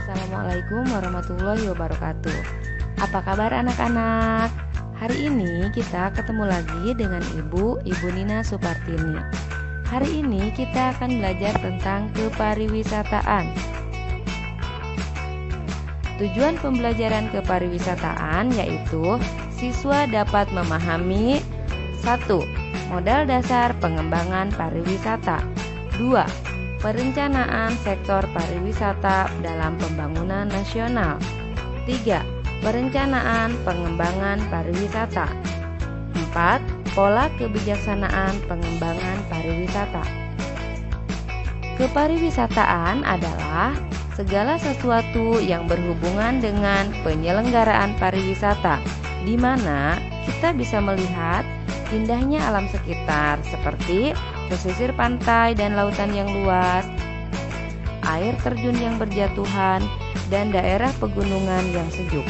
Assalamualaikum warahmatullahi wabarakatuh. Apa kabar anak-anak? Hari ini kita ketemu lagi dengan Ibu Nina Supartini. Hari ini kita akan belajar tentang kepariwisataan. Tujuan pembelajaran kepariwisataan yaitu siswa dapat memahami 1. Modal dasar pengembangan pariwisata. 2. Perencanaan sektor pariwisata dalam pembangunan nasional. 3. Perencanaan pengembangan pariwisata. 4. Pola kebijaksanaan pengembangan pariwisata. Kepariwisataan adalah segala sesuatu yang berhubungan dengan penyelenggaraan pariwisata, di mana kita bisa melihat indahnya alam sekitar seperti pesisir pantai dan lautan yang luas, air terjun yang berjatuhan, dan daerah pegunungan yang sejuk.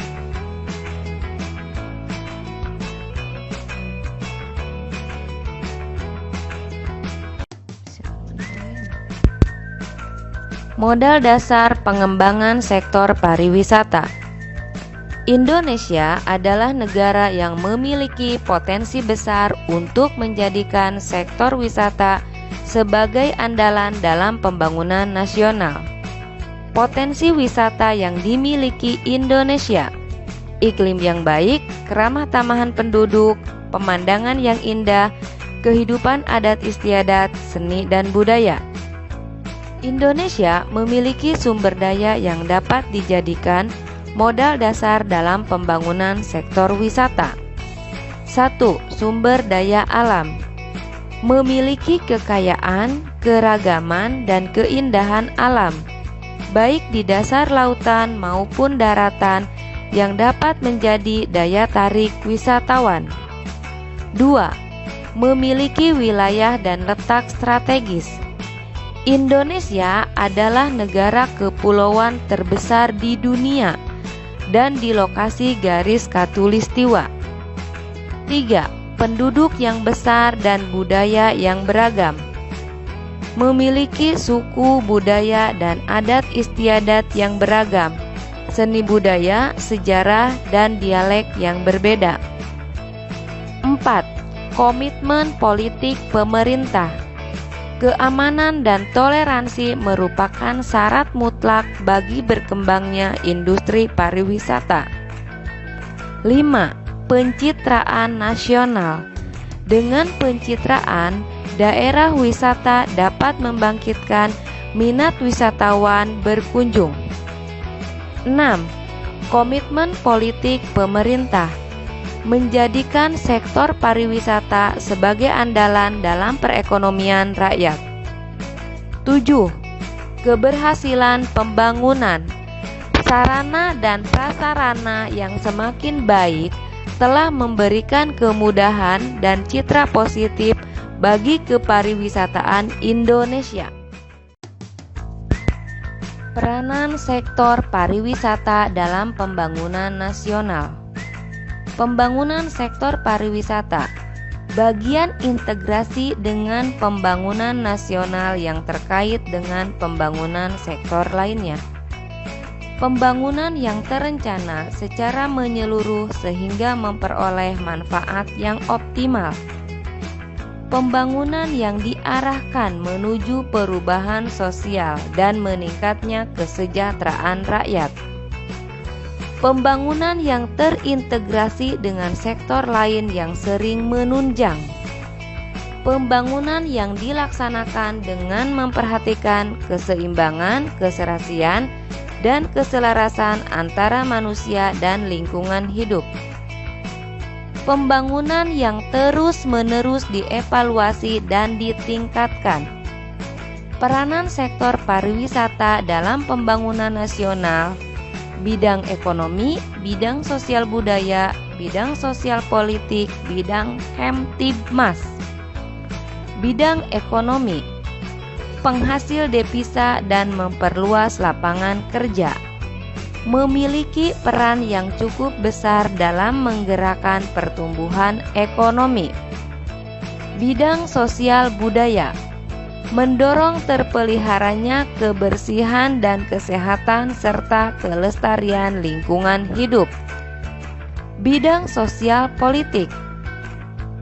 Modal dasar pengembangan sektor pariwisata. Indonesia adalah negara yang memiliki potensi besar untuk menjadikan sektor wisata sebagai andalan dalam pembangunan nasional. Potensi wisata yang dimiliki Indonesia: iklim yang baik, keramah tamahan penduduk, pemandangan yang indah, kehidupan adat istiadat, seni dan budaya. Indonesia memiliki sumber daya yang dapat dijadikan modal dasar dalam pembangunan sektor wisata. 1. Sumber daya alam. Memiliki kekayaan, keragaman, dan keindahan alam, baik di dasar lautan maupun daratan, yang dapat menjadi daya tarik wisatawan. 2. Memiliki wilayah dan letak strategis. Indonesia adalah negara kepulauan terbesar di dunia dan di lokasi garis khatulistiwa. 3. Penduduk yang besar dan budaya yang beragam. Memiliki suku, budaya, dan adat istiadat yang beragam, seni budaya, sejarah, dan dialek yang berbeda. 4. Komitmen politik pemerintah. Keamanan dan toleransi merupakan syarat mutlak bagi berkembangnya industri pariwisata. 5. Pencitraan nasional. Dengan pencitraan, daerah wisata dapat membangkitkan minat wisatawan berkunjung. 6. Komitmen politik pemerintah. Menjadikan sektor pariwisata sebagai andalan dalam perekonomian rakyat. 7. Keberhasilan pembangunan. Sarana dan prasarana yang semakin baik telah memberikan kemudahan dan citra positif bagi kepariwisataan Indonesia. Peranan sektor pariwisata dalam pembangunan nasional. Pembangunan sektor pariwisata bagian integrasi dengan pembangunan nasional yang terkait dengan pembangunan sektor lainnya. Pembangunan yang terencana secara menyeluruh sehingga memperoleh manfaat yang optimal. Pembangunan yang diarahkan menuju perubahan sosial dan meningkatnya kesejahteraan rakyat. Pembangunan yang terintegrasi dengan sektor lain yang sering menunjang. Pembangunan yang dilaksanakan dengan memperhatikan keseimbangan, keserasian, dan keselarasan antara manusia dan lingkungan hidup. Pembangunan yang terus-menerus dievaluasi dan ditingkatkan. Peranan sektor pariwisata dalam pembangunan nasional: bidang ekonomi, bidang sosial budaya, bidang sosial politik, bidang Kemtibmas. Bidang ekonomi: penghasil devisa dan memperluas lapangan kerja. Memiliki peran yang cukup besar dalam menggerakkan pertumbuhan ekonomi. Bidang sosial budaya: mendorong terpeliharanya kebersihan dan kesehatan serta kelestarian lingkungan hidup. Bidang sosial politik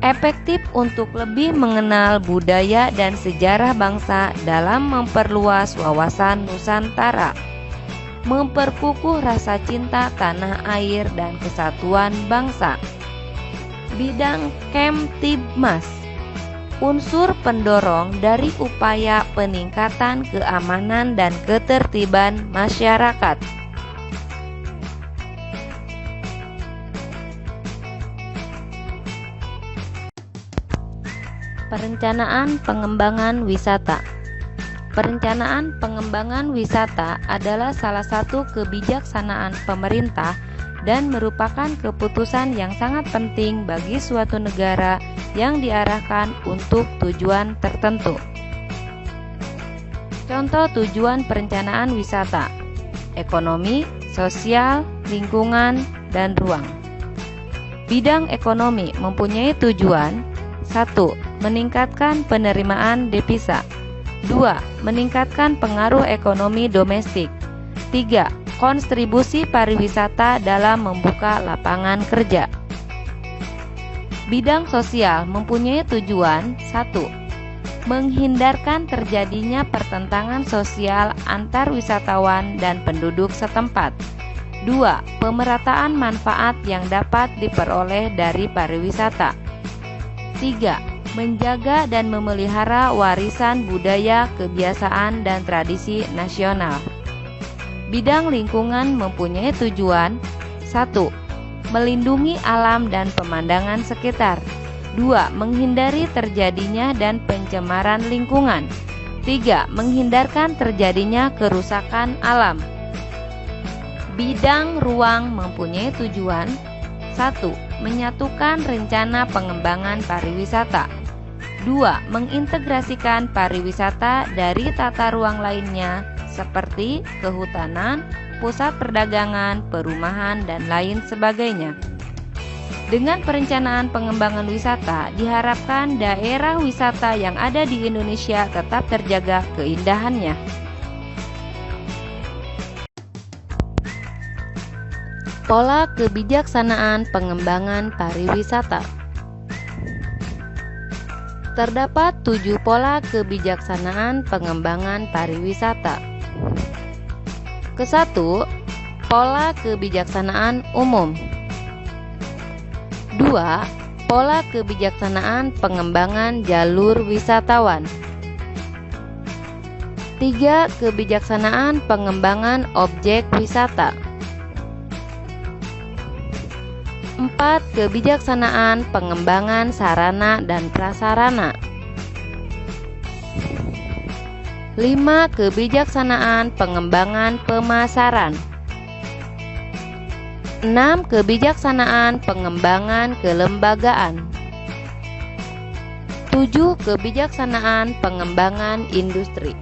efektif untuk lebih mengenal budaya dan sejarah bangsa dalam memperluas wawasan Nusantara, memperkukuh rasa cinta tanah air dan kesatuan bangsa. Bidang Kemtibmas unsur pendorong dari upaya peningkatan keamanan dan ketertiban masyarakat. Perencanaan pengembangan wisata. Perencanaan pengembangan wisata adalah salah satu kebijaksanaan pemerintah dan merupakan keputusan yang sangat penting bagi suatu negara yang diarahkan untuk tujuan tertentu. Contoh tujuan perencanaan wisata: ekonomi, sosial, lingkungan, dan ruang. Bidang ekonomi mempunyai tujuan: 1. Meningkatkan penerimaan devisa. 2. Meningkatkan pengaruh ekonomi domestik. 3. Kontribusi pariwisata dalam membuka lapangan kerja. Bidang sosial mempunyai tujuan: 1. Menghindarkan terjadinya pertentangan sosial antar wisatawan dan penduduk setempat. 2. Pemerataan manfaat yang dapat diperoleh dari pariwisata. 3. Menjaga dan memelihara warisan budaya, kebiasaan, dan tradisi nasional. Bidang lingkungan mempunyai tujuan: 1. Melindungi alam dan pemandangan sekitar. 2. Menghindari terjadinya dan pencemaran lingkungan. 3. Menghindarkan terjadinya kerusakan alam. Bidang ruang mempunyai tujuan: 1. Menyatukan rencana pengembangan pariwisata. 2. Mengintegrasikan pariwisata dari tata ruang lainnya seperti kehutanan, pusat perdagangan, perumahan, dan lain sebagainya. Dengan perencanaan pengembangan wisata, diharapkan daerah wisata yang ada di Indonesia tetap terjaga keindahannya. Pola kebijaksanaan pengembangan pariwisata. Terdapat 7 pola kebijaksanaan pengembangan pariwisata. Ke-1, pola kebijaksanaan umum. 2. Pola kebijaksanaan pengembangan jalur wisatawan. 3. Kebijaksanaan pengembangan objek wisata. 4. Kebijaksanaan pengembangan sarana dan prasarana. 5. Kebijaksanaan pengembangan pemasaran. 6. Kebijaksanaan pengembangan kelembagaan. 7. Kebijaksanaan pengembangan industri.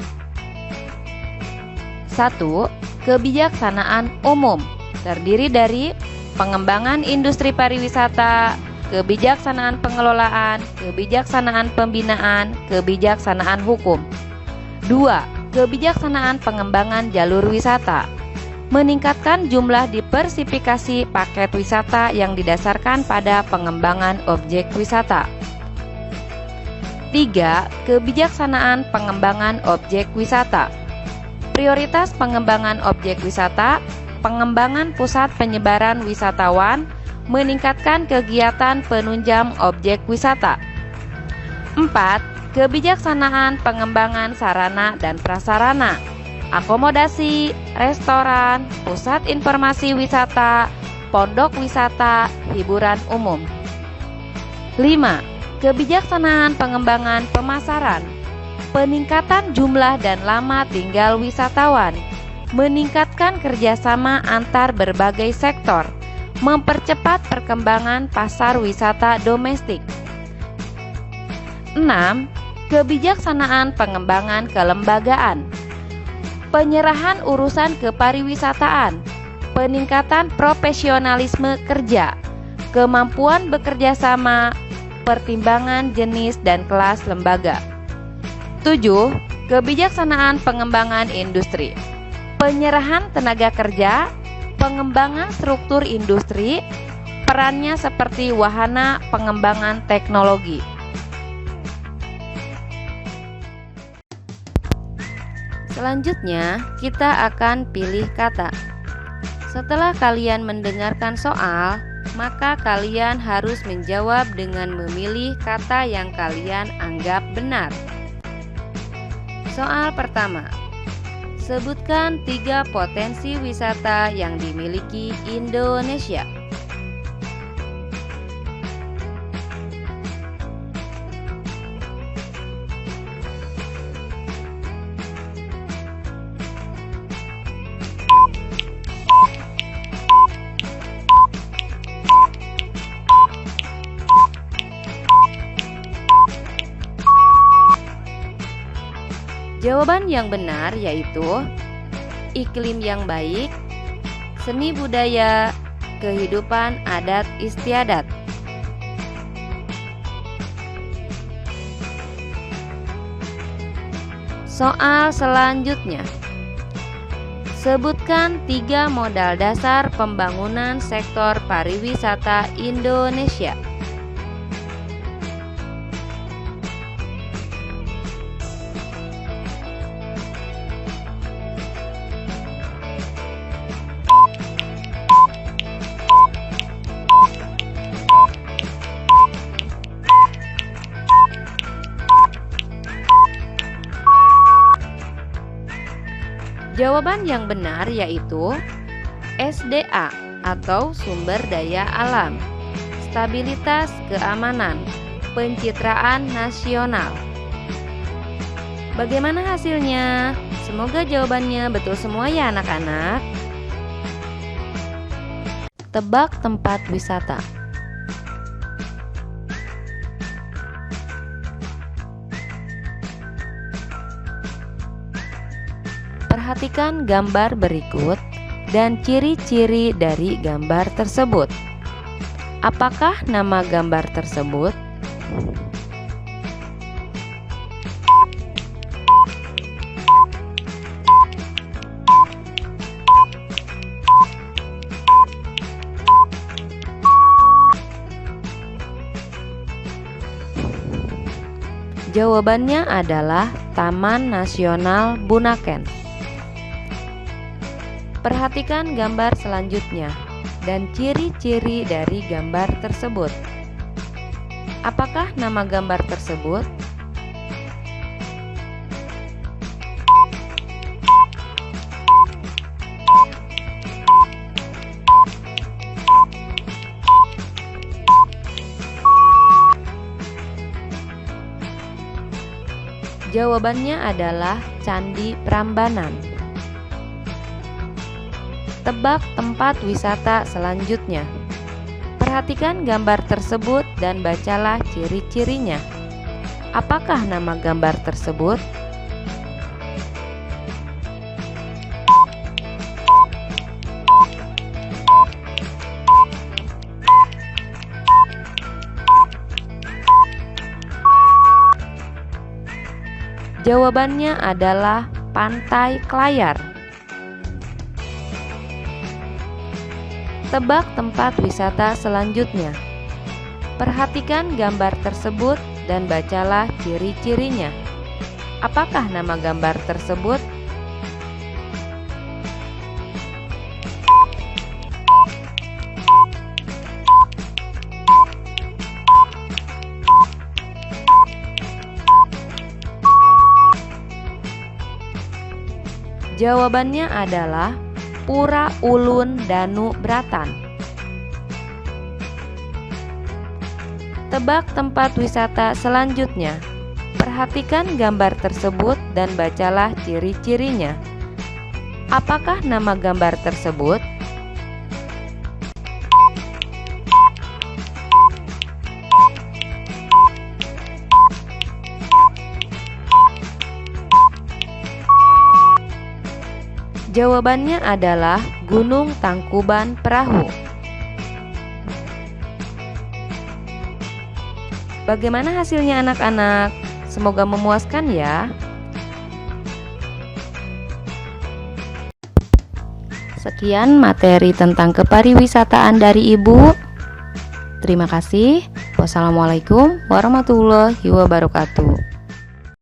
1. Kebijaksanaan umum terdiri dari pengembangan industri pariwisata, kebijaksanaan pengelolaan, kebijaksanaan pembinaan, kebijaksanaan hukum. 2. Kebijaksanaan pengembangan jalur wisata, meningkatkan jumlah diversifikasi paket wisata yang didasarkan pada pengembangan objek wisata. 3. Kebijaksanaan pengembangan objek wisata, prioritas pengembangan objek wisata, pengembangan pusat penyebaran wisatawan, meningkatkan kegiatan penunjang objek wisata. 4. Kebijaksanaan pengembangan sarana dan prasarana, akomodasi, restoran, pusat informasi wisata, pondok wisata, hiburan umum. 5. Kebijaksanaan pengembangan pemasaran, peningkatan jumlah dan lama tinggal wisatawan, meningkatkan kerjasama antar berbagai sektor, mempercepat perkembangan pasar wisata domestik. 6. Kebijaksanaan pengembangan kelembagaan, penyerahan urusan kepariwisataan, peningkatan profesionalisme kerja, kemampuan bekerja sama, pertimbangan jenis dan kelas lembaga. 7. Kebijaksanaan pengembangan industri. Penyerahan tenaga kerja, pengembangan struktur industri, perannya seperti wahana pengembangan teknologi. Selanjutnya, kita akan pilih kata. Setelah kalian mendengarkan soal, maka kalian harus menjawab dengan memilih kata yang kalian anggap benar. Soal pertama. Sebutkan 3 potensi wisata yang dimiliki Indonesia. Jawaban yang benar yaitu iklim yang baik, seni budaya, kehidupan adat istiadat. Soal selanjutnya. Sebutkan 3 modal dasar pembangunan sektor pariwisata Indonesia. Jawaban yang benar yaitu SDA atau sumber daya alam, stabilitas keamanan, pencitraan nasional. Bagaimana hasilnya? Semoga jawabannya betul semua ya anak-anak. Tebak tempat wisata. Perhatikan gambar berikut dan ciri-ciri dari gambar tersebut. Apakah nama gambar tersebut? Jawabannya adalah Taman Nasional Bunaken. Perhatikan gambar selanjutnya dan ciri-ciri dari gambar tersebut. Apakah nama gambar tersebut? Jawabannya adalah Candi Prambanan. Tebak tempat wisata selanjutnya. Perhatikan gambar tersebut dan bacalah ciri-cirinya. Apakah nama gambar tersebut? Jawabannya adalah Pantai Klayar. Tebak tempat wisata selanjutnya. Perhatikan gambar tersebut dan bacalah ciri-cirinya. Apakah nama gambar tersebut? Jawabannya adalah Pura Ulun Danu Bratan. Tebak tempat wisata selanjutnya. Perhatikan gambar tersebut dan bacalah ciri-cirinya. Apakah nama gambar tersebut? Jawabannya adalah Gunung Tangkuban Perahu. Bagaimana hasilnya anak-anak? Semoga memuaskan ya. Sekian materi tentang kepariwisataan dari Ibu. Terima kasih. Wassalamualaikum warahmatullahi wabarakatuh.